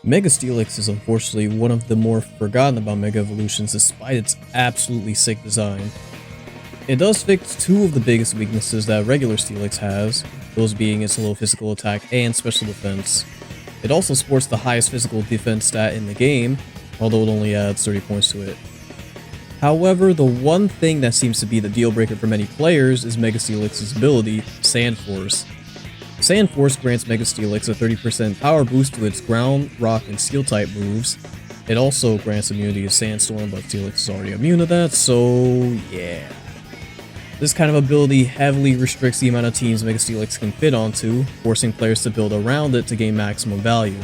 Mega STEELIX is unfortunately one of the more forgotten about Mega Evolutions despite its absolutely sick design. It does fix two of the biggest weaknesses that regular STEELIX has, those being its low physical attack and special defense. It also sports the highest physical defense stat in the game, although it only adds 30 points to it. However, the one thing that seems to be the deal breaker for many players is Mega STEELIX's ability, Sand Force. Sand Force grants Mega STEELIX a 30% power boost to its ground, rock, and steel type moves. It also grants immunity to Sandstorm, but STEELIX is already immune to that, so yeah. This kind of ability heavily restricts the amount of teams Mega STEELIX can fit onto, forcing players to build around it to gain maximum value.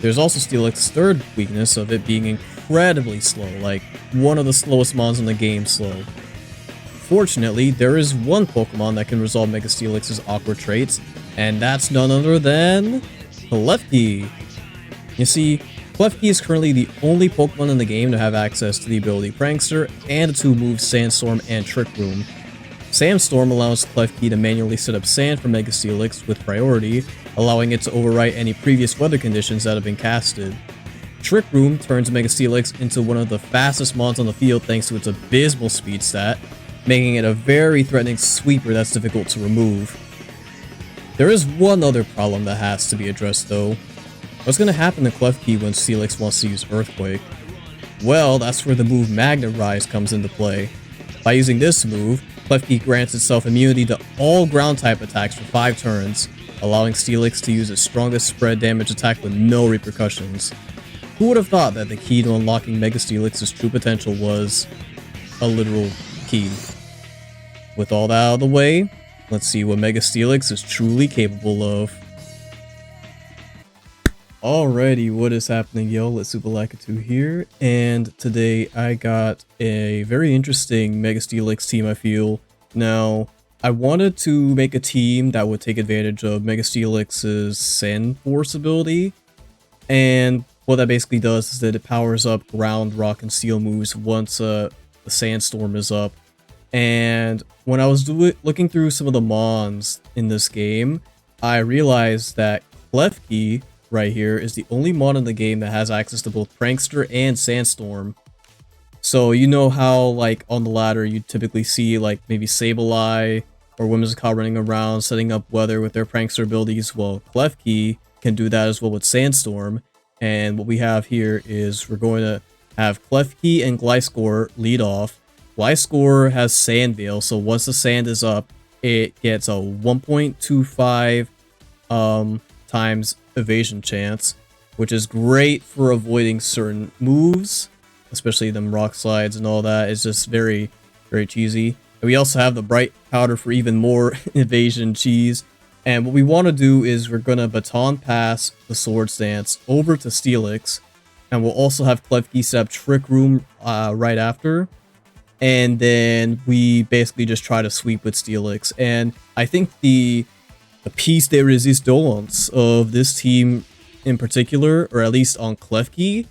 There's also STEELIX's third weakness of it being incredibly slow, like one of the slowest mons in the game slow. Fortunately, there is one Pokemon that can resolve Mega STEELIX's awkward traits, and that's none other than Klefki. You see, Klefki is currently the only Pokemon in the game to have access to the ability Prankster and the two moves Sandstorm and Trick Room. Sandstorm allows Klefki to manually set up sand for Mega STEELIX with priority, allowing it to overwrite any previous weather conditions that have been casted. Trick Room turns Mega STEELIX into one of the fastest mons on the field thanks to its abysmal speed stat, making it a very threatening sweeper that's difficult to remove. There is one other problem that has to be addressed though. What's going to happen to Klefki when STEELIX wants to use Earthquake? Well, that's where the move Magnet Rise comes into play. By using this move, Klefki grants itself immunity to all ground type attacks for 5 turns, allowing STEELIX to use its strongest spread damage attack with no repercussions. Who would have thought that the key to unlocking Mega STEELIX's true potential was a literal key? With all that out of the way, let's see what Mega STEELIX is truly capable of. Alrighty, what is happening, yo? Let's Supalaka2 here, and today I got a very interesting Mega STEELIX team, I feel. Now, I wanted to make a team that would take advantage of Mega STEELIX's Sand Force ability, and what that basically does is that it powers up ground, rock, and steel moves once the Sandstorm is up. And when I was looking through some of the mons in this game, I realized that Klefki right here is the only mon in the game that has access to both Prankster and Sandstorm. So you know how like on the ladder you typically see like maybe Sableye or Whimsicott running around setting up weather with their Prankster abilities? Well, Klefki can do that as well with Sandstorm. And what we have here is we're going to have Klefki and Gliscor lead off. Gliscor has Sand Veil, so once the sand is up, it gets a 1.25 times evasion chance, which is great for avoiding certain moves, especially them rock slides and all that. It's just very, very cheesy. And we also have the Bright Powder for even more evasion cheese. And what we want to do is we're going to baton pass the Swords Dance over to STEELIX, and we'll also have Klefki set up Trick Room right after. And then we basically just try to sweep with STEELIX. And I think the piece de resistance of this team in particular, or at least on Klefki,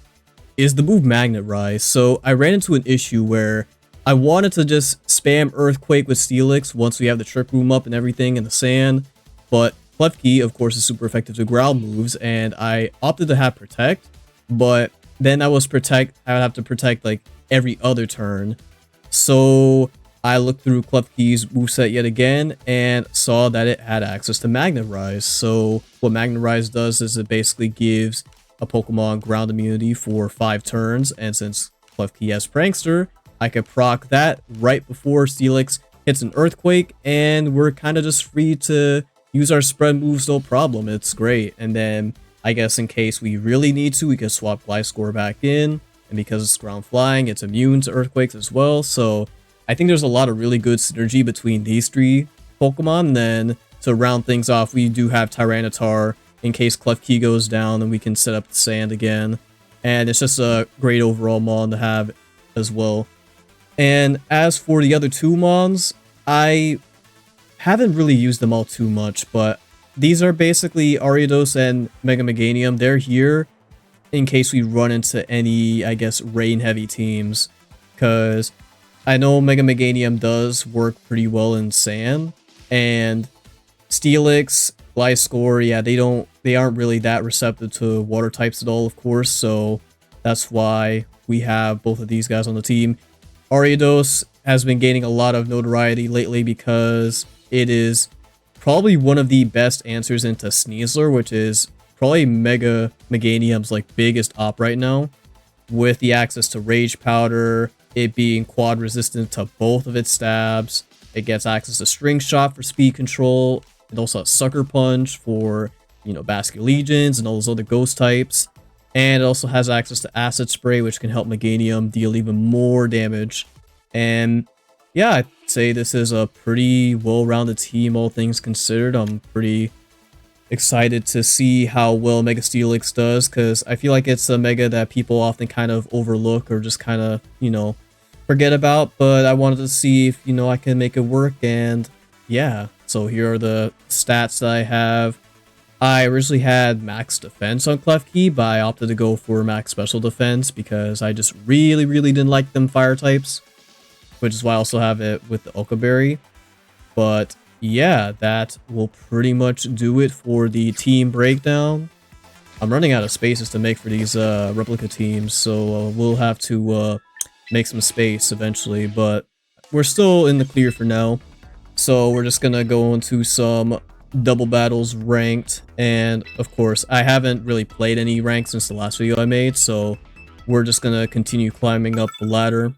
is the move Magnet Rise. So I ran into an issue where I wanted to just spam Earthquake with STEELIX once we have the Trick Room up and everything in the sand. But Klefki, of course, is super effective to ground moves, and I opted to have Protect. But then I would have to protect like every other turn. So I looked through Klefki's moveset yet again and saw that it had access to Magnet Rise. So what Magnet Rise does is it basically gives a Pokemon ground immunity for 5 turns, and since Klefki has Prankster, I could proc that right before STEELIX hits an Earthquake, and we're kind of just free to use our spread moves no problem. It's great. And then I guess in case we really need to, we can swap Gliscor back in. And because it's ground flying, it's immune to earthquakes as well. So I think there's a lot of really good synergy between these 3 Pokemon. And then to round things off, we do have Tyranitar in case Klefki goes down, and we can set up the sand again. And it's just a great overall mon to have as well. And as for the other 2 mons, I haven't really used them all too much, but these are basically Ariados and Mega Meganium. They're here in case we run into any, I guess, rain-heavy teams, because I know Mega Meganium does work pretty well in sand, and STEELIX, Gliscor, yeah, they don't they aren't really that receptive to water types at all, of course, so that's why we have both of these guys on the team. Ariados has been gaining a lot of notoriety lately because it is probably one of the best answers into Sneasler, which is probably Mega Meganium's like biggest op right now, with the access to Rage Powder, it being quad resistant to both of its stabs. It gets access to String Shot for speed control. It also has Sucker Punch for, you know, Basket Legions and all those other ghost types. And it also has access to Acid Spray, which can help Meganium deal even more damage. And yeah, I'd say this is a pretty well-rounded team, all things considered. I'm pretty excited to see how well Mega STEELIX does, because I feel like it's a Mega that people often kind of overlook or just kind of, you know, forget about. But I wanted to see if, you know, I can make it work, and yeah. So here are the stats that I have. I originally had max defense on Klefki, but I opted to go for max special defense because I just really didn't like them fire types, which is why I also have it with the OHKO Berry. But yeah, that will pretty much do it for the team breakdown. I'm running out of spaces to make for these replica teams, so we'll have to make some space eventually, but we're still in the clear for now. So we're just gonna go into some double battles ranked, and of course I haven't really played any rank since the last video I made, so we're just gonna continue climbing up the ladder.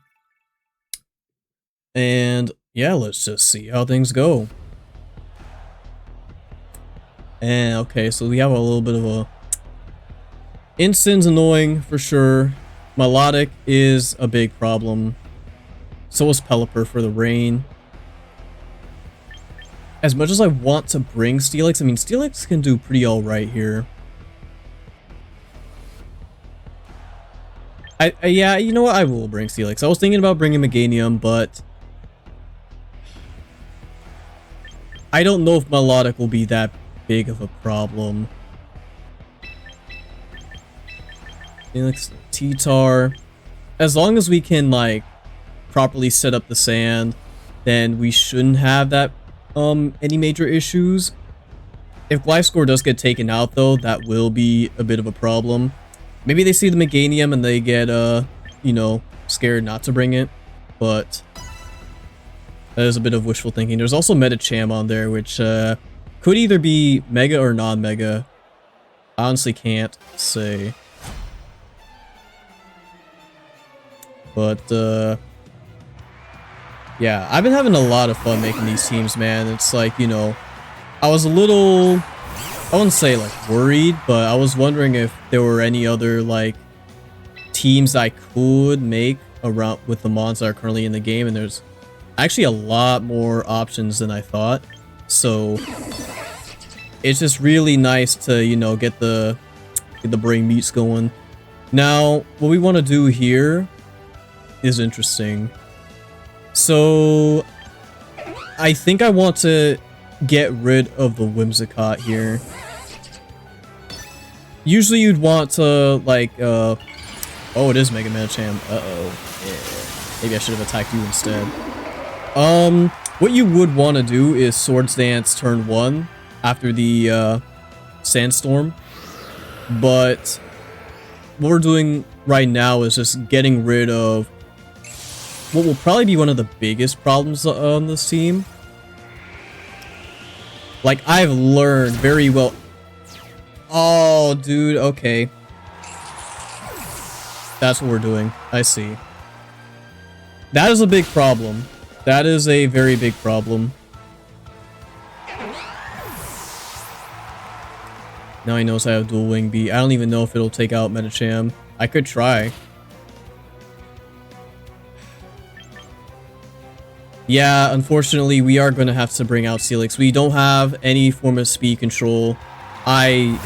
And yeah, let's just see how things go. And okay, so we have a little bit of a Instin's annoying for sure. Melodic is a big problem. So is Pelipper for the rain. As much as I want to bring STEELIX, I mean, STEELIX can do pretty alright here. Yeah, you know what? I will bring STEELIX. I was thinking about bringing Meganium, but I don't know if Melodic will be that big of a problem. STEELIX, T-Tar. As long as we can, like, properly set up the sand, then we shouldn't have that any major issues. If Gliscor does get taken out though, that will be a bit of a problem. Maybe they see the Meganium and they get you know, scared not to bring it, but that is a bit of wishful thinking. There's also Medicham on there, which could either be Mega or non-Mega. I honestly can't say. But yeah, I've been having a lot of fun making these teams, man. It's like, you know, I was a little, I wouldn't say like worried, but I was wondering if there were any other like teams I could make around with the mods that are currently in the game, and there's actually a lot more options than I thought. So it's just really nice to, you know, get the brain meats going. Now, what we want to do here is interesting. So I think I want to get rid of the Whimsicott here. Usually you'd want to like oh, it is Mega Medicham. Yeah. Maybe I should have attacked you instead. What you would want to do is Swords Dance turn 1 after the Sandstorm, but what we're doing right now is just getting rid of what will probably be one of the biggest problems on this team. Like, I've learned very well. Oh, dude, okay. That's what we're doing. I see. That is a big problem. That is a very big problem. Now he knows I have Dual Wing B. I don't even know if it'll take out Medicham. I could try. Yeah, unfortunately, we are going to have to bring out STEELIX. We don't have any form of speed control. I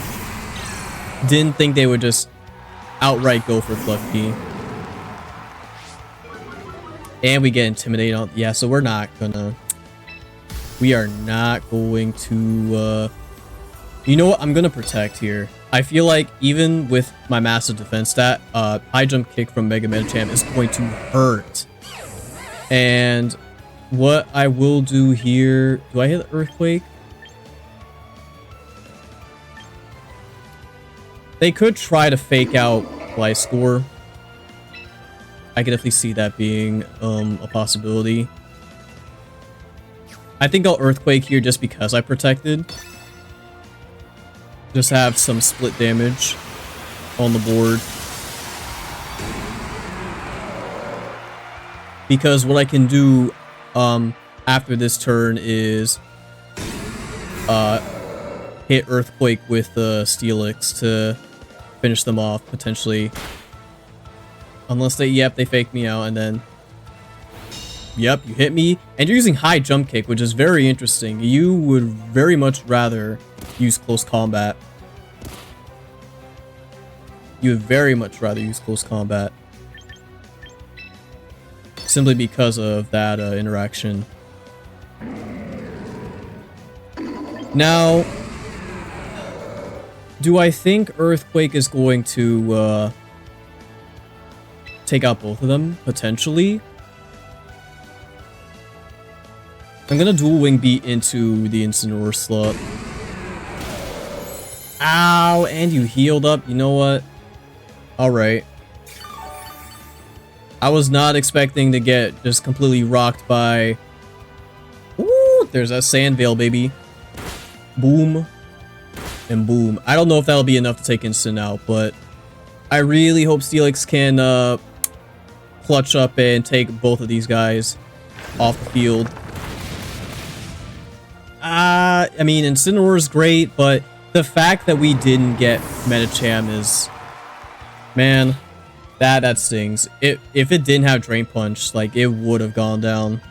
didn't think they would just outright go for Klefki. And we get intimidated on... Yeah, so we're not gonna... We are not going to... You know what? I'm gonna protect here. I feel like even with my massive defense stat, high jump kick from Mega Medicham is going to hurt. And what I will do here... Do I hit Earthquake? They could try to fake out Gliscor. I could definitely see that being a possibility. I think I'll Earthquake here just because I protected. Just have some split damage on the board. Because what I can do after this turn is hit Earthquake with STEELIX to finish them off, potentially. Unless they, yep, they fake me out, and then... Yep, you hit me. And you're using high jump kick, which is very interesting. You would very much rather use close combat. You would very much rather use close combat. Simply because of that interaction. Now, do I think Earthquake is going to take out both of them? Potentially. I'm gonna dual wing beat into the Incineroar slot. Ow, and you healed up. You know what? Alright. I was not expecting to get just completely rocked by... Ooh, there's that Sand Veil, baby. Boom. And boom. I don't know if that'll be enough to take instant out, but I really hope STEELIX can clutch up and take both of these guys off the field. I mean, Incineroar is great, but the fact that we didn't get Medicham is... Man, that stings. If it didn't have Drain Punch, like, it would have gone down.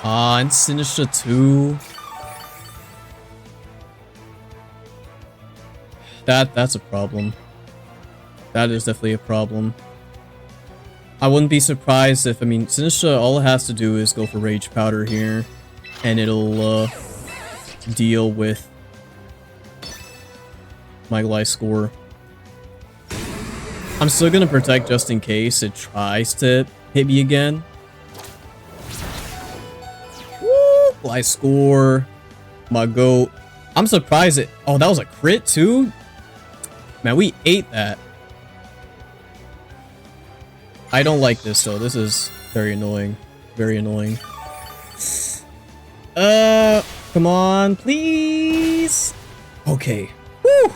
And Sinistra too. That's a problem. That is definitely a problem. I wouldn't be surprised if, I mean, Sinistra, all it has to do is go for Rage Powder here, and it'll deal with my Gliscor. I'm still gonna protect just in case it tries to hit me again. Woo! Gliscor, my goat. I'm surprised it... Oh, that was a crit too? Man, we ate that. I don't like this though. This is very annoying. Very annoying. Come on, please. Okay. Woo!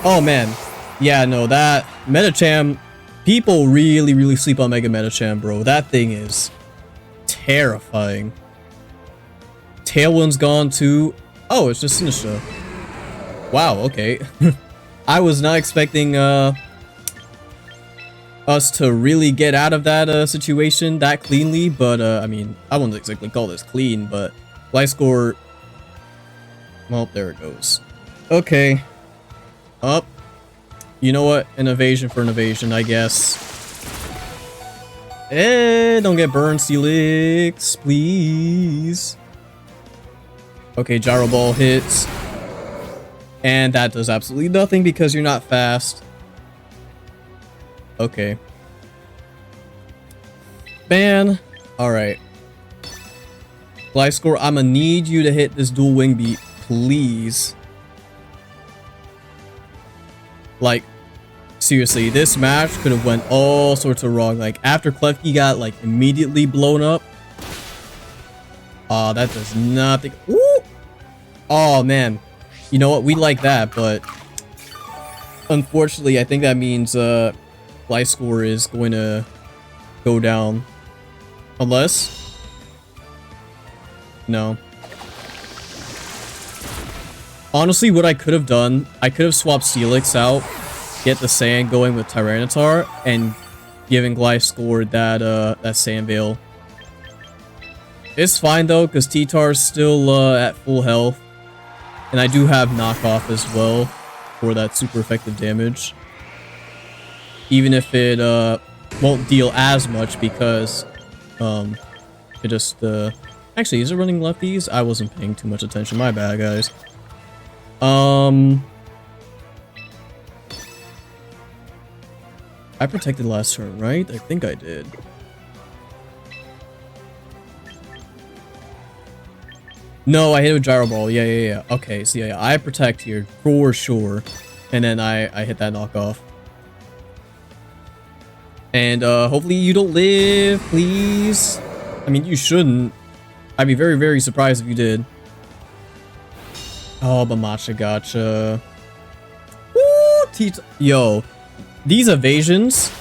Oh man. Yeah, no, that Medicham, people really sleep on Mega Medicham, bro. That thing is terrifying. Tailwind's gone too. Oh, it's just Sinistra. Wow, okay. I was not expecting us to really get out of that situation that cleanly, but I mean, I wouldn't exactly call this clean, but Gliscor... Well, there it goes. Okay. Up. You know what? An evasion for an evasion, I guess. Don't get burned, STEELIX, please. Okay, Gyro Ball hits. And that does absolutely nothing because you're not fast. Okay. Man. Alright. Gliscor, I'ma need you to hit this dual wing beat, please. Like, seriously, this match could have went all sorts of wrong. Like, after Klefki got, like, immediately blown up. Oh, that does nothing. Ooh! Oh, man. You know what? We like that, but... Unfortunately, I think that means, Gliscor is going to go down. Unless... No. Honestly, what I could have done, I could have swapped STEELIX out, get the Sand going with Tyranitar, and giving Gliscor that Sand Veil. It's fine though, because T-Tar's still at full health. And I do have knockoff as well for that super effective damage. Even if it won't deal as much because it just actually, is it running lefties? I wasn't paying too much attention. My bad, guys. I protected last turn, right? I think I did. No, I hit it with Gyro Ball. Yeah, yeah, yeah. Okay, so yeah, I protect here for sure. And then I hit that knockoff. And hopefully you don't live, please. I mean, you shouldn't. I'd be very, very surprised if you did. Oh, but Matcha Gotcha. Woo! Yo, these evasions.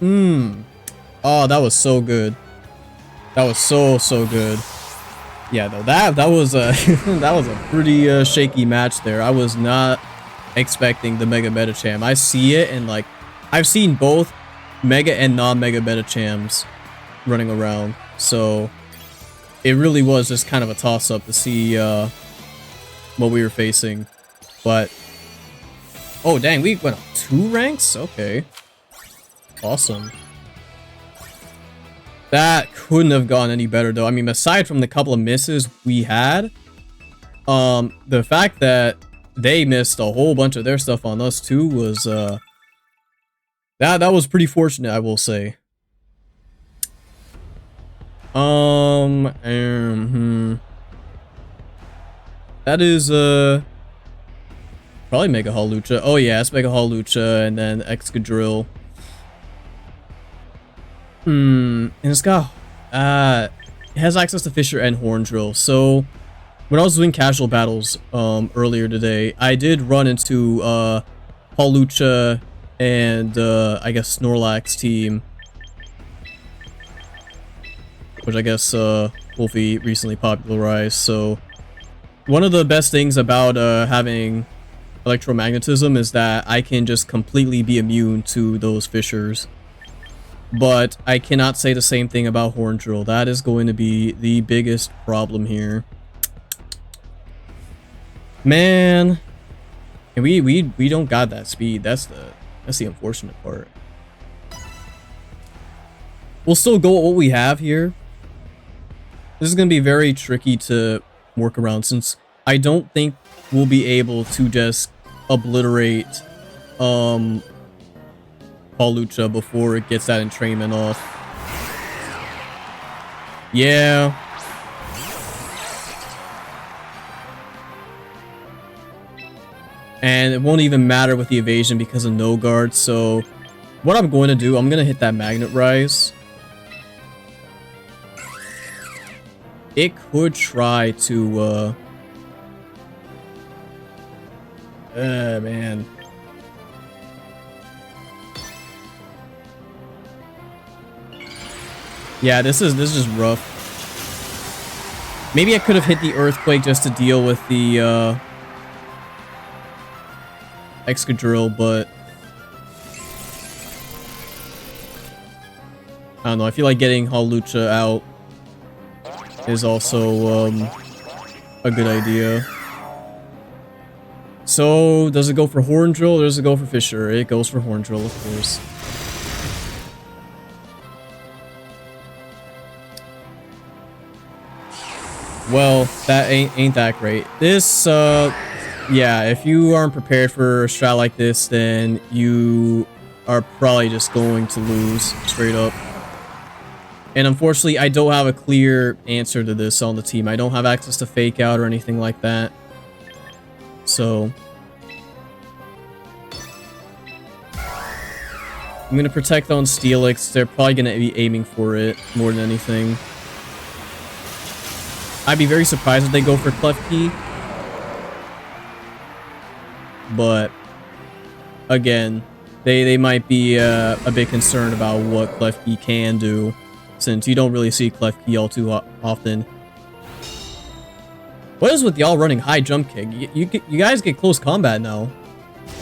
Oh, that was so good. That was so good. Yeah, though that was a that was a pretty shaky match there. I was not expecting the Mega Medicham. I see it, and like I've seen both Mega and non-Mega Medichams running around, so it really was just kind of a toss-up to see what we were facing. But oh dang, we went up 2 ranks? Okay. Awesome. That couldn't have gone any better though. I mean, aside from the couple of misses we had, the fact that they missed a whole bunch of their stuff on us too was that was pretty fortunate, I will say. That is probably Mega Hawlucha. Oh yeah, it's Mega Hawlucha and then Excadrill. And it's got it has access to Fisher and Horn Drill. So when I was doing casual battles earlier today, I did run into Hawlucha and I guess Snorlax team, which I guess Wolfie recently popularized. So one of the best things about having electromagnetism is that I can just completely be immune to those fissures. But I cannot say the same thing about Horn Drill. That is going to be the biggest problem here. Man. And we don't got that speed. That's the unfortunate part. We'll still go with what we have here. This is going to be very tricky to work around since I don't think we'll be able to just obliterate Hawlucha before it gets that entrainment off. Yeah. And it won't even matter with the evasion because of no guard. So what I'm going to do, I'm going to hit that Magnet Rise. It could try to man. Yeah, this is just rough. Maybe I could have hit the Earthquake just to deal with the Excadrill, but I don't know. I feel like getting Hawlucha out is also a good idea. So, does it go for Horn Drill or does it go for Fisher? It goes for Horn Drill, of course. Well, that ain't that great. This, yeah, if you aren't prepared for a strat like this, then you are probably just going to lose, straight up. And unfortunately, I don't have a clear answer to this on the team. I don't have access to Fake Out or anything like that. So I'm going to protect on STEELIX. They're probably going to be aiming for it more than anything. I'd be very surprised if they go for Klefki. But again, they might be a bit concerned about what Klefki can do, since you don't really see Klefki all too often. What is with y'all running high jump kick? You guys get close combat now.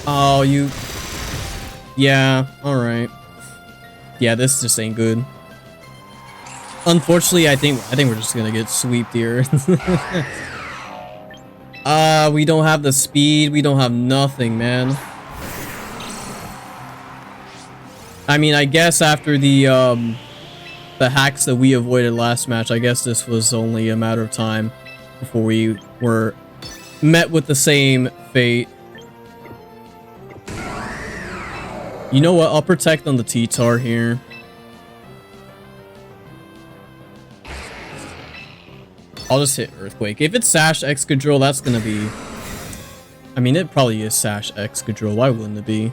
Oh, you... Yeah, alright. Yeah, this just ain't good. Unfortunately, I think we're just gonna get sweeped here. We don't have the speed. We don't have nothing, man. I mean, I guess after the hacks that we avoided last match, I guess this was only a matter of time before we were met with the same fate. You know what? I'll protect on the T-Tar here. I'll just hit Earthquake. If it's Sash Excadrill, that's gonna be... I mean, it probably is Sash Excadrill. Why wouldn't it be?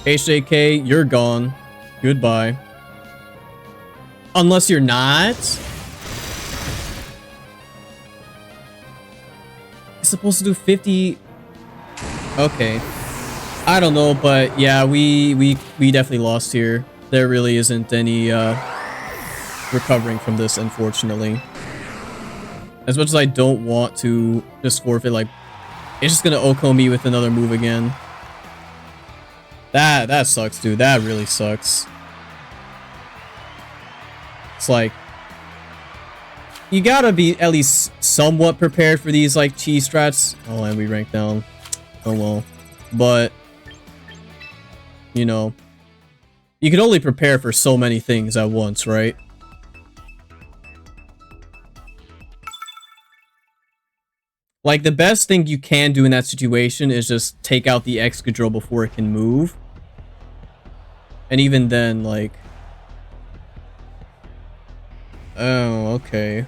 HJK, you're gone. Goodbye. Unless you're not. It's supposed to do 50... Okay. I don't know, but yeah, we definitely lost here. There really isn't any recovering from this, unfortunately. As much as I don't want to just forfeit, like, it's just gonna OHKO me with another move again. That sucks, dude. That really sucks. It's like, you gotta be at least somewhat prepared for these, like, cheese strats. Oh, and we ranked down. Oh, well. But, you know, you can only prepare for so many things at once, right? Like, the best thing you can do in that situation is just take out the Excadrill before it can move. And even then, like... Oh, okay.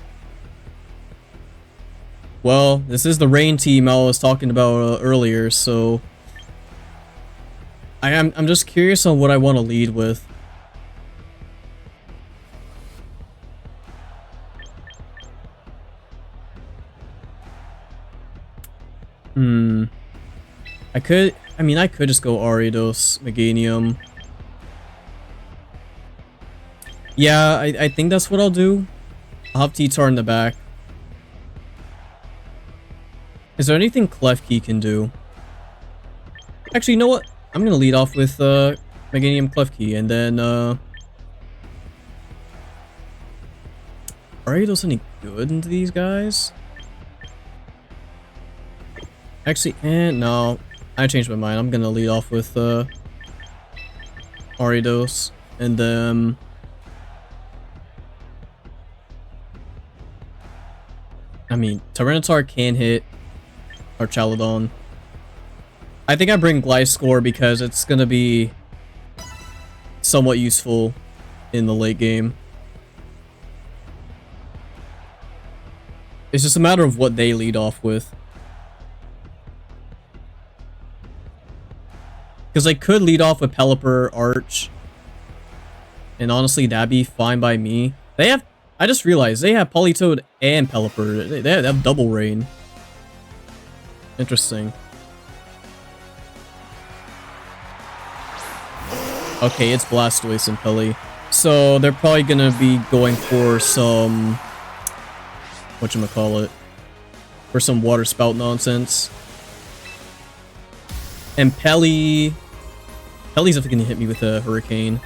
Well, this is the rain team I was talking about earlier, so... I'm just curious on what I want to lead with. I could just go Ariados, Meganium. Yeah, I think that's what I'll do. I'll have T-Tar in the back. Is there anything Klefki can do? Actually, you know what? I'm gonna lead off with Meganium Klefki, and then Ariados any good into these guys? Actually, no. I changed my mind. I'm gonna lead off with Ariados, and then I mean, Tyranitar can hit Archaludon. I think I bring Gliscor because it's gonna be somewhat useful in the late game. It's just a matter of what they lead off with. Because I could lead off with Pelipper, Arch. And honestly, that'd be fine by me. They have... I just realized they have Politoed and Pelipper. They have double rain. Interesting. Okay, it's Blastoise and Peli. So they're probably gonna be going for some... whatchamacallit? For some water spout nonsense. And Peli's definitely gonna hit me with a Hurricane.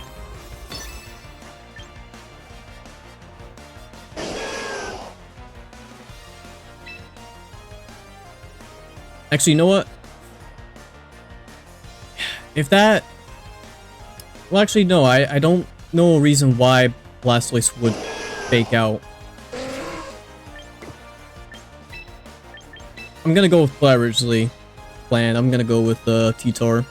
Actually, you know what? If that... Well, actually, no. I don't know a reason why Blastoise would fake out. I'm gonna go with what I originally planned. I'm gonna go with T-Tar.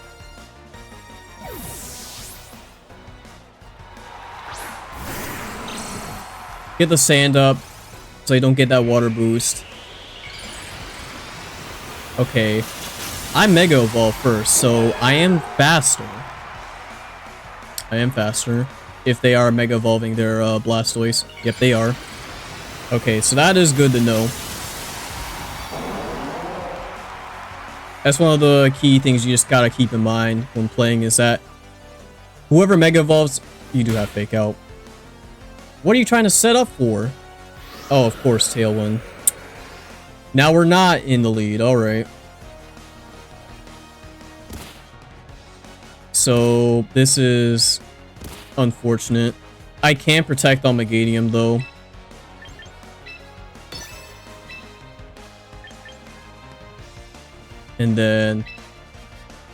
Get the sand up so I don't get that water boost. Okay. I Mega Evolve first, so I am faster. I am faster. If they are Mega Evolving their Blastoise. Yep, they are. Okay, so that is good to know. That's one of the key things you just gotta keep in mind when playing is that whoever Mega Evolves, you do have Fake Out. What are you trying to set up for? Oh, of course, Tailwind. Now we're not in the lead, alright. So, this is unfortunate. I can protect on Meganium, though. And then...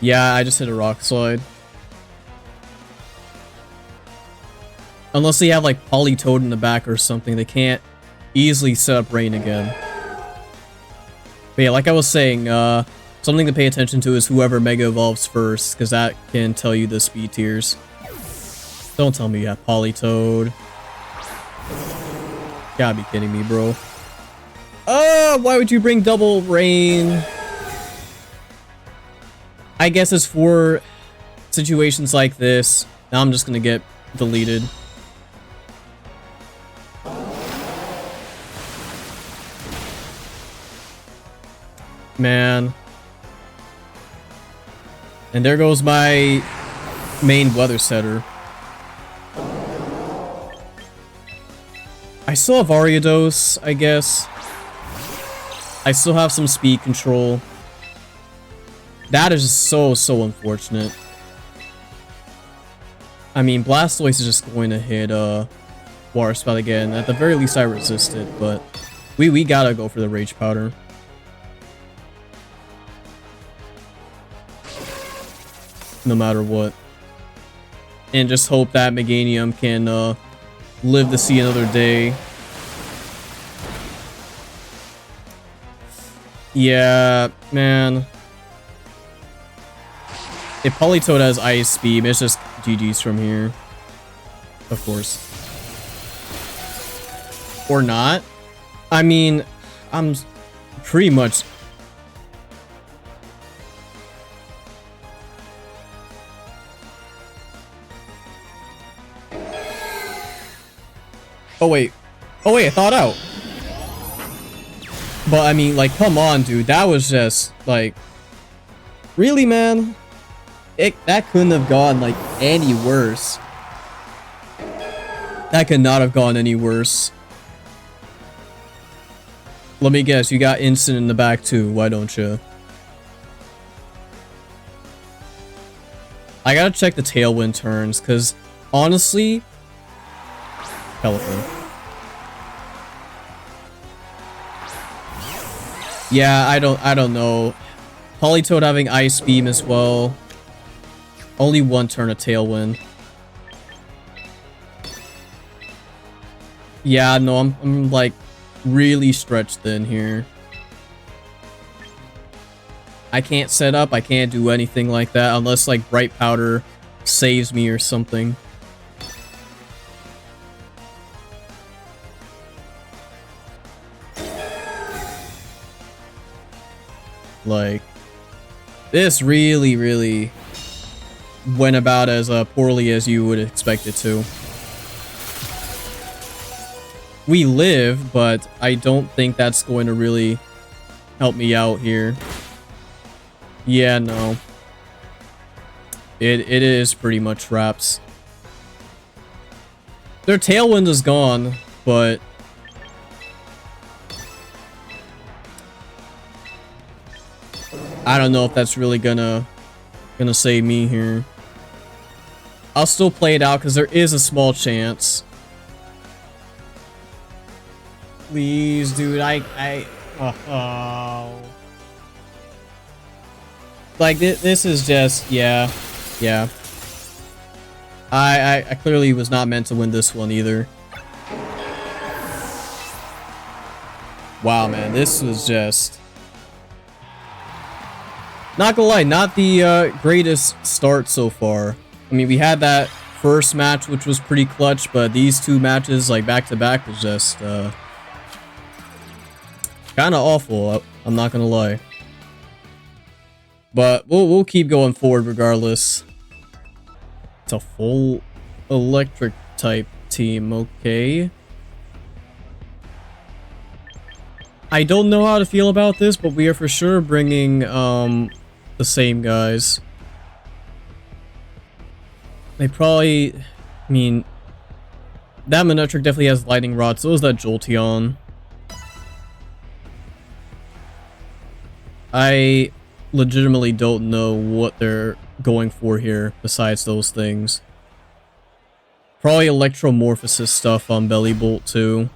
yeah, I just hit a Rock Slide. Unless they have, like, Politoed in the back or something, they can't easily set up Rain again. But yeah, like I was saying, something to pay attention to is whoever Mega Evolves first, because that can tell you the speed tiers. Don't tell me you have Politoed. Gotta be kidding me, bro. Why would you bring double rain? I guess it's for situations like this. Now I'm just gonna get deleted. Man. And there goes my main weather setter. I still have Ariados, I guess. I still have some speed control. That is just so unfortunate. I mean, Blastoise is just going to hit Water Spout again. At the very least, I resist it, but we gotta go for the Rage Powder. No matter what. And just hope that Meganium can live to see another day. Yeah, man. If Politoed has Ice Beam, it's just GG's from here. Of course. Or not. I mean, I'm pretty much... Oh wait, I thought out. But I mean, like, come on, dude. That was just, like... Really, man? That couldn't have gone, like, any worse. That could not have gone any worse. Let me guess, you got Instant in the back too, why don't you? I gotta check the Tailwind turns, because, honestly... Pelican. Yeah, I don't know. Politoed having Ice Beam as well. Only one turn of Tailwind. Yeah, no, I'm like really stretched thin here. I can't set up, I can't do anything like that unless like Bright Powder saves me or something. Like, this really went about as poorly as you would expect it to. We live, but I don't think that's going to really help me out here. Yeah, no. It is pretty much wraps. Their Tailwind is gone, but... I don't know if that's really gonna save me here. I'll still play it out because there is a small chance. Please, dude, oh. Like, this is just, yeah. I clearly was not meant to win this one either. Wow, man, this was just... Not gonna lie, not the greatest start so far. I mean, we had that first match, which was pretty clutch, but these two matches, like, back-to-back was just, kind of awful, I'm not gonna lie. But we'll keep going forward regardless. It's a full electric type team, okay. I don't know how to feel about this, but we are for sure bringing, the same guys. They probably... I mean... That Manectric definitely has Lightning Rod, so is that Jolteon. I legitimately don't know what they're going for here, besides those things. Probably Electromorphosis stuff on Bellibolt, too.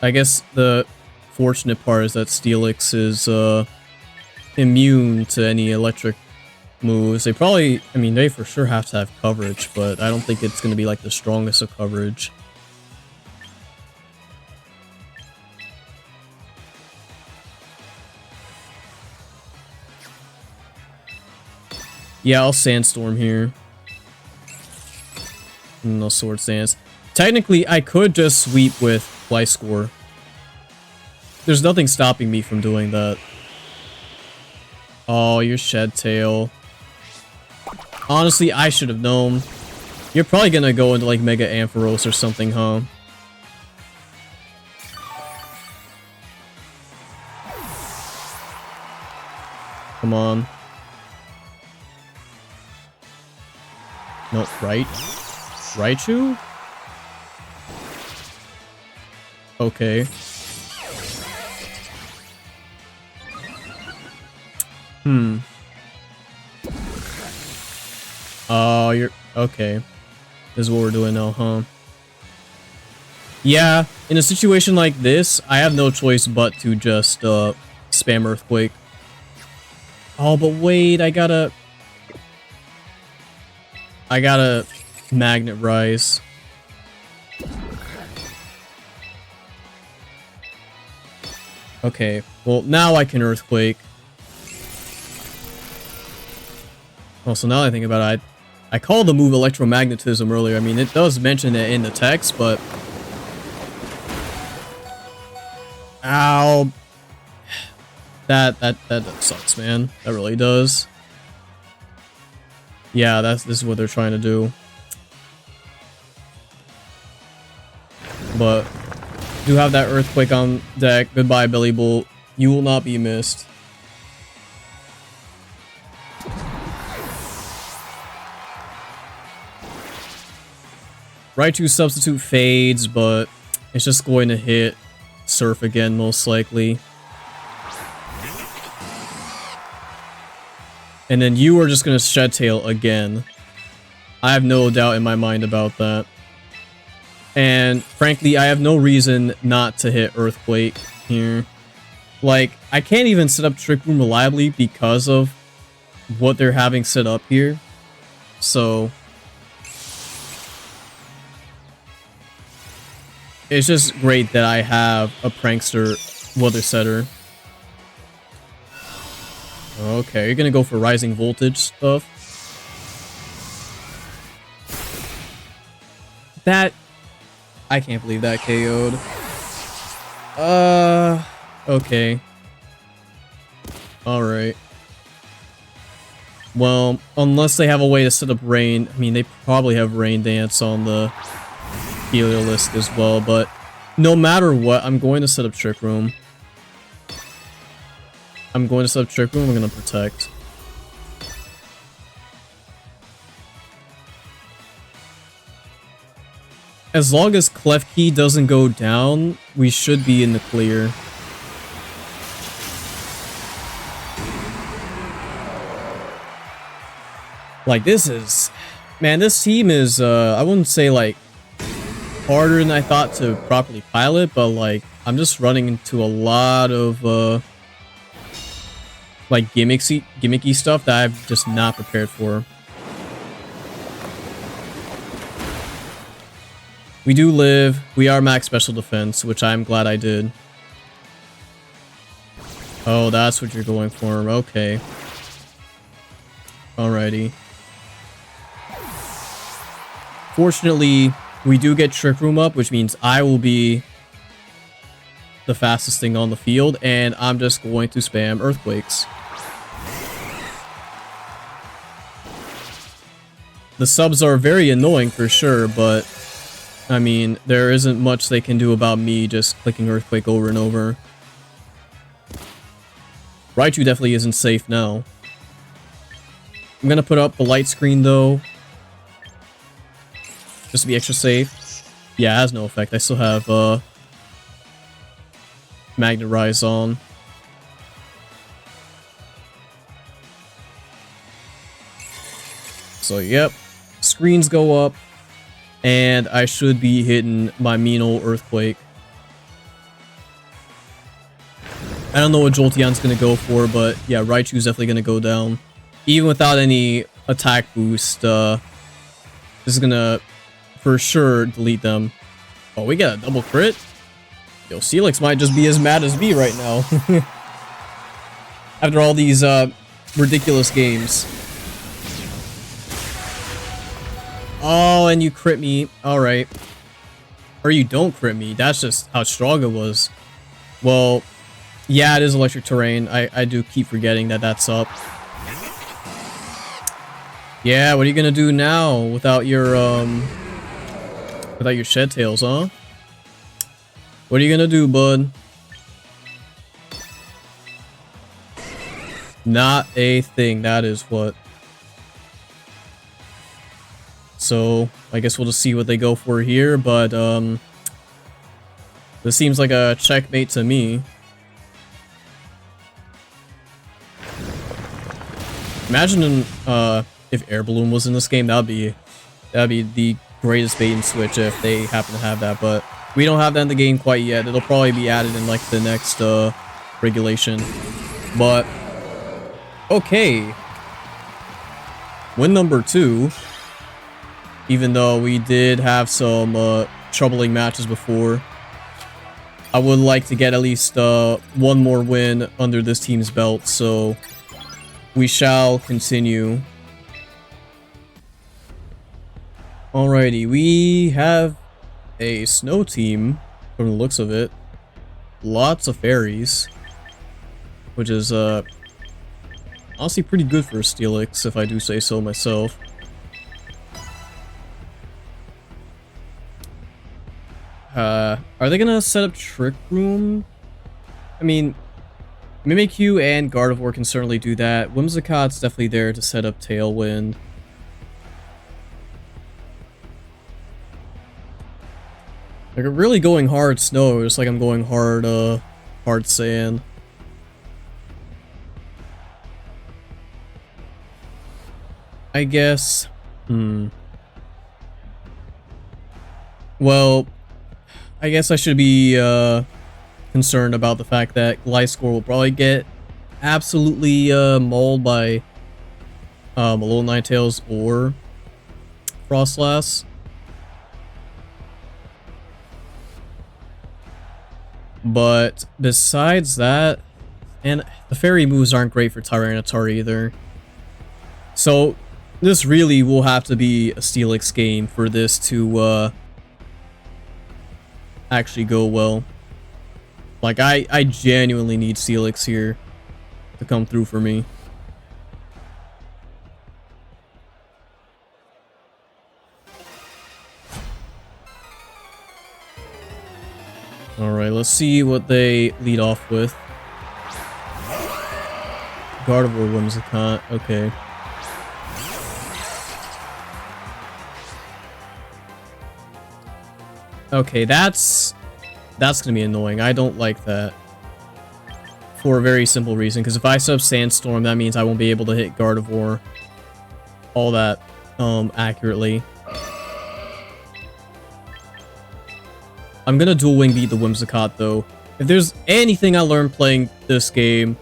I guess the fortunate part is that STEELIX is immune to any electric moves. They probably, I mean, they for sure have to have coverage, but I don't think it's going to be like the strongest of coverage. Yeah, I'll Sandstorm here. No Sword Dance. Technically, I could just sweep with Fly Score. There's nothing stopping me from doing that. Oh, you're Shed Tail. Honestly, I should have known. You're probably gonna go into like Mega Ampharos or something, huh? Come on. No, right? Raichu? Okay. Oh, you're... Okay. This is what we're doing now, huh? Yeah, in a situation like this, I have no choice but to just, spam Earthquake. Oh, but wait, I gotta Magnet Rise. Okay, well, now I can Earthquake. Also, now that I think about it, I called the move Electromagnetism earlier. I mean, it does mention it in the text, but... Ow. That sucks, man. That really does. Yeah, this is what they're trying to do. But do have that Earthquake on deck. Goodbye, Belly Bolt. You will not be missed. Raichu substitute fades, but it's just going to hit Surf again, most likely. And then you are just going to Shed Tail again. I have no doubt in my mind about that. And frankly, I have no reason not to hit Earthquake here. Like, I can't even set up Trick Room reliably because of what they're having set up here. So... it's just great that I have a Prankster Weather Setter. Okay, you're gonna go for Rising Voltage stuff. That... I can't believe that KO'd. Okay. Alright. Well, unless they have a way to set up Rain... I mean, they probably have Rain Dance on the Heliolisk as well, but no matter what, I'm going to set up Trick Room. I'm going to set up Trick Room, I'm going to Protect. As long as Klefki doesn't go down, we should be in the clear. Like, this is... man, this team is, I wouldn't say, like, harder than I thought to properly pilot, but, like, I'm just running into a lot of, like, gimmicky stuff that I'm just not prepared for. We do live. We are max special defense, which I'm glad I did. Oh, that's what you're going for. Okay. Alrighty. Fortunately, we do get Trick Room up, which means I will be the fastest thing on the field, and I'm just going to spam Earthquakes. The subs are very annoying for sure, but I mean, there isn't much they can do about me just clicking Earthquake over and over. Raichu definitely isn't safe now. I'm gonna put up the light screen though, just to be extra safe. Yeah, it has no effect. I still have Magnet Rise on. So yep, screens go up. And I should be hitting my mean old Earthquake. I don't know what Jolteon's going to go for, but yeah, Raichu's definitely going to go down. Even without any attack boost, this is going to, for sure, delete them. Oh, we got a double crit? Yo, STEELIX might just be as mad as me right now. After all these ridiculous games. Oh, and you crit me. Alright. Or you don't crit me. That's just how strong it was. Well, yeah, it is electric terrain. I do keep forgetting that that's up. Yeah, what are you gonna do now without your shed tails, huh? What are you gonna do, bud? Not a thing, that is what. So, I guess we'll just see what they go for here, but, this seems like a checkmate to me. Imagine, if Air Balloon was in this game, that'd be the greatest bait and switch if they happen to have that, but we don't have that in the game quite yet. It'll probably be added in, like, the next, regulation. But, okay. Win number 2. Even though we did have some troubling matches before, I would like to get at least one more win under this team's belt, so we shall continue. Alrighty, we have a snow team from the looks of it. Lots of fairies, which is honestly pretty good for a STEELIX, if I do say so myself. Are they gonna set up Trick Room? I mean, Mimikyu and Gardevoir can certainly do that. Whimsicott's definitely there to set up Tailwind. Like, I'm really going hard snow, just like I'm going hard, hard sand. I guess, well, I guess I should be concerned about the fact that Gliscor will probably get absolutely mauled by Alola Ninetales or Frostlass. But besides that, and the fairy moves aren't great for Tyranitar either. So this really will have to be a STEELIX game for this to actually go well. Like, I genuinely need STEELIX here to come through for me. Alright, let's see what they lead off with. Gardevoir Whimsicott, okay. Okay, that's gonna be annoying. I don't like that. For a very simple reason, because if I set up Sandstorm, that means I won't be able to hit Gardevoir all that accurately. I'm gonna dual wing beat the Whimsicott though. If there's anything I learned playing this game,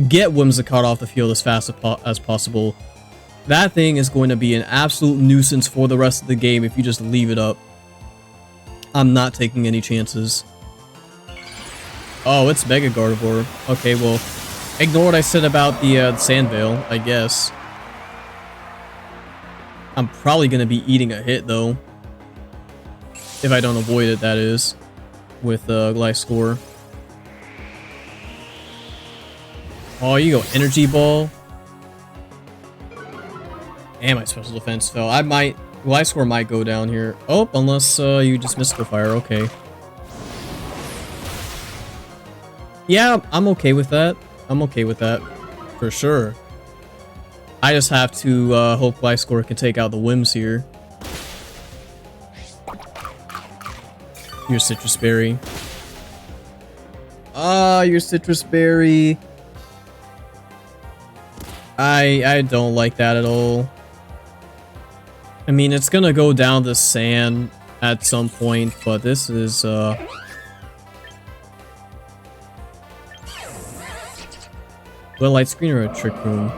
get Whimsicott off the field as fast as possible. That thing is going to be an absolute nuisance for the rest of the game if you just leave it up. I'm not taking any chances. Oh, it's Mega Gardevoir. Okay, well, ignore what I said about the Sand Veil, I guess. I'm probably gonna be eating a hit though. If I don't avoid it, that is. With Gliscor. Oh, you go Energy Ball. And my special defense fell. Gliscor might go down here. Oh, unless you just Mystical Fire. Okay. Yeah, I'm okay with that. I'm okay with that. For sure. I just have to hope Gliscor can take out the Whims here. Your Citrus Berry. Ah, your Citrus Berry. I don't like that at all. I mean, it's gonna go down the sand at some point, but this is, well, Light Screen or a Trick Room?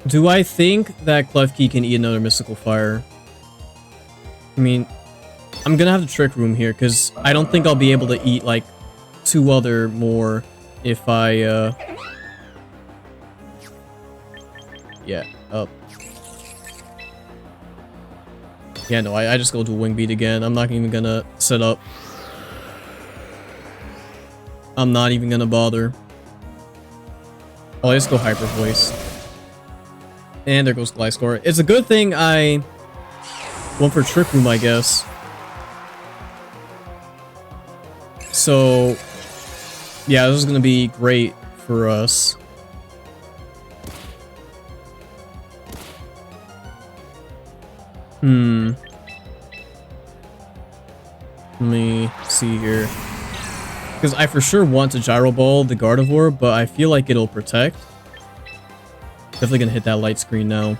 Do I think that Klefki can eat another Mystical Fire? I mean, I'm gonna have the Trick Room here, because I don't think I'll be able to eat, like, 2 other more if I, yeah, up. Yeah, no, I just go to Wing Beat again. I'm not even gonna set up. I'm not even gonna bother. Oh, let's go Hyper Voice. And there goes Gliscor. It's a good thing I went for Trick Room, I guess. So, yeah, this is gonna be great for us. Let me see here. Because I for sure want to Gyro Ball the Gardevoir, but I feel like it'll protect. Definitely gonna hit that light screen now.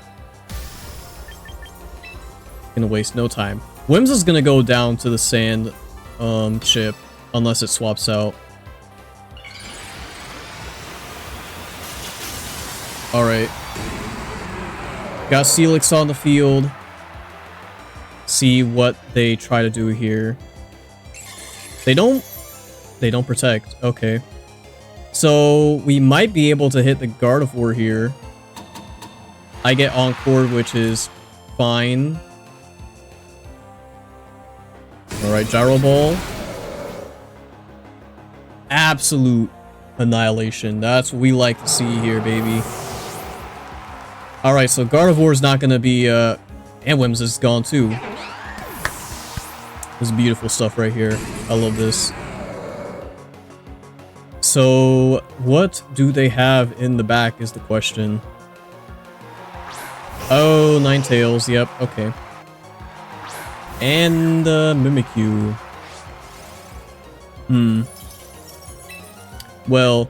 Gonna waste no time. Wims is gonna go down to the sand chip, unless it swaps out. Alright. Got STEELIX on the field. See what they try to do here. They don't protect. Okay. So we might be able to hit the Gardevoir here. I get Encore, which is fine. Alright, Gyro Ball. Absolute annihilation. That's what we like to see here, baby. Alright, so Gardevoir is not going to be... and Wims is gone too. This is beautiful stuff right here. I love this. So, what do they have in the back is the question. Oh, Ninetales. Yep, okay. And Mimikyu. Well,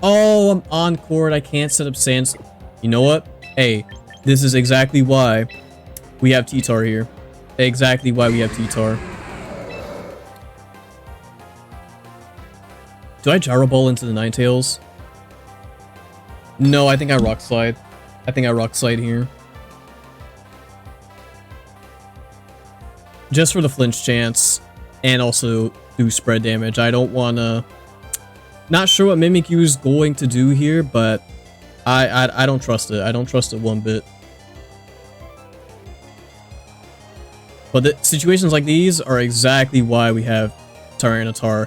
oh, I'm Encored. I can't set up Sands. You know what? Hey, this is exactly why we have T-Tar here. Exactly why we have T-Tar. Do I Gyro Ball into the Ninetales? No, I think I Rock Slide. I think I Rock Slide here. Just for the flinch chance, and also do spread damage. I don't want to... Not sure what Mimikyu is going to do here, but I don't trust it. I don't trust it one bit. But the situations like these are exactly why we have Tyranitar.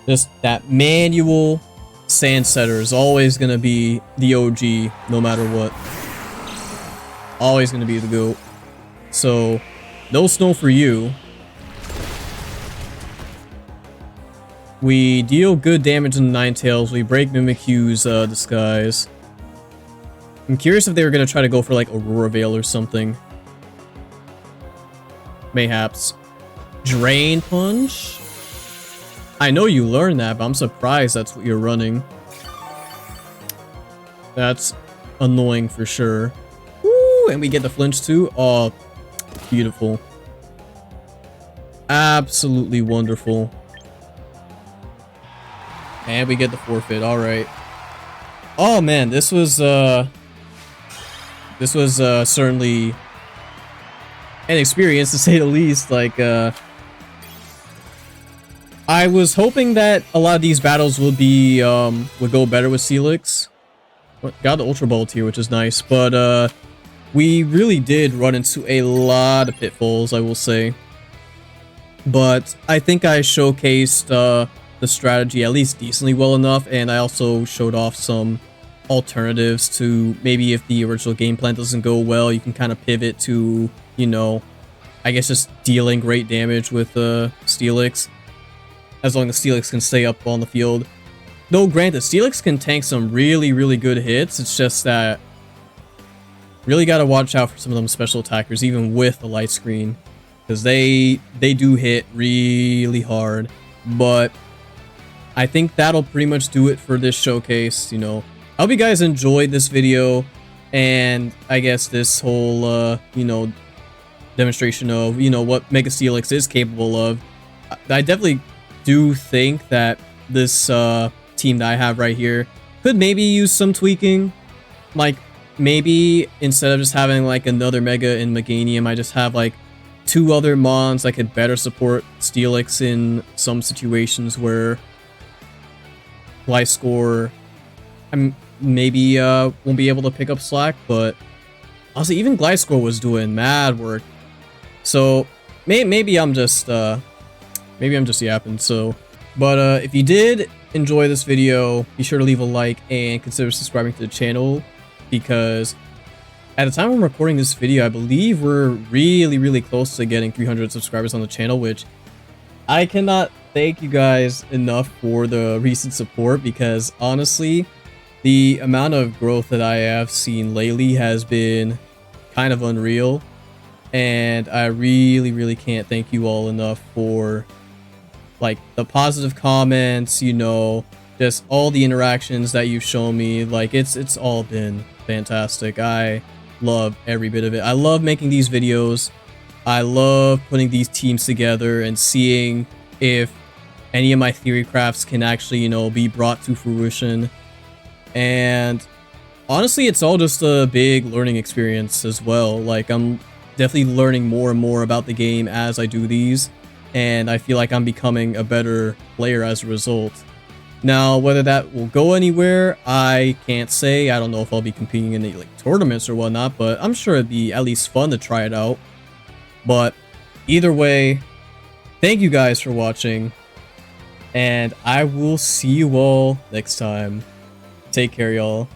Just that manual Sand Setter is always going to be the OG, no matter what. Always going to be the GOAT. So, no snow for you. We deal good damage in the Ninetales. We break Mimikyu's disguise. I'm curious if they were going to try to go for like Aurora Veil or something. Mayhaps. Drain Punch? I know you learned that, but I'm surprised that's what you're running. That's annoying for sure. Woo! And we get the flinch too. Oh, beautiful. Absolutely wonderful. And we get the forfeit. All right. Oh man, this was certainly an experience to say the least. Like I was hoping that a lot of these battles would be would go better with STEELIX. Got the Ultra Ball here, which is nice, but we really did run into a lot of pitfalls, I will say. But I think I showcased the strategy at least decently well enough, and I also showed off some alternatives to maybe if the original game plan doesn't go well, you can kind of pivot to, you know, I guess just dealing great damage with STEELIX. As long as STEELIX can stay up on the field. Though granted, STEELIX can tank some really, really good hits. It's just that really got to watch out for some of them special attackers, even with the light screen, because they do hit really hard. But I think that'll pretty much do it for this showcase. You know, I hope you guys enjoyed this video, and I guess this whole you know, demonstration of, you know, what Mega STEELIX is capable of. I definitely do think that this team that I have right here could maybe use some tweaking. Like, maybe instead of just having like another Mega in Meganium, I just have like 2 other Mons that could better support STEELIX in some situations where, Gliscor, I'm maybe won't be able to pick up slack, but honestly, even Gliscor was doing mad work. So maybe I'm just yapping. So, but if you did enjoy this video, be sure to leave a like and consider subscribing to the channel, because at the time I'm recording this video, I believe we're really close to getting 300 subscribers on the channel, which I cannot thank you guys enough for the recent support, because honestly, the amount of growth that I have seen lately has been kind of unreal, and I really can't thank you all enough for like the positive comments, you know, just all the interactions that you've shown me. Like it's all been fantastic. I love every bit of it. I love making these videos. I love putting these teams together and seeing if any of my theory crafts can actually, you know, be brought to fruition. And honestly, it's all just a big learning experience as well. Like, I'm definitely learning more and more about the game as I do these, and I feel like I'm becoming a better player as a result. Now, whether that will go anywhere, I can't say. I don't know if I'll be competing in any like tournaments or whatnot, but I'm sure it'd be at least fun to try it out. But either way, thank you guys for watching, and I will see you all next time. Take care, y'all.